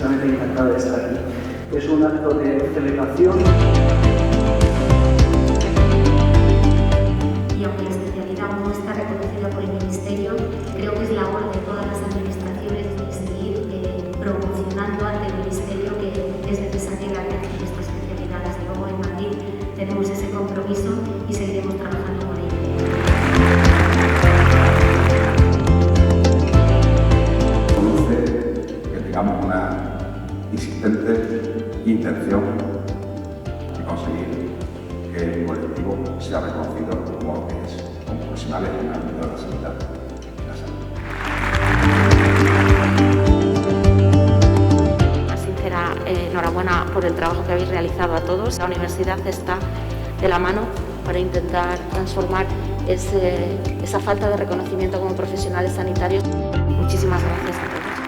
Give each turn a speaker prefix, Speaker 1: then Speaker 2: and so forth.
Speaker 1: precisamente encantada de estar aquí. Es un acto de celebración.
Speaker 2: Y aunque la especialidad no está reconocida por el Ministerio, creo que es labor de todas las administraciones seguir promocionando ante el Ministerio que es necesaria la creación de esta especialidad. Desde luego en Madrid tenemos ese compromiso y seguiremos trabajando con ello.
Speaker 3: Que tengamos una insistente intención de conseguir que el colectivo sea reconocido como lo que es, como profesionales en el ámbito de la sanidad y la salud.
Speaker 4: Una sincera enhorabuena por el trabajo que habéis realizado a todos. La universidad está de la mano para intentar transformar esa falta de reconocimiento como profesionales sanitarios. Muchísimas gracias a todos.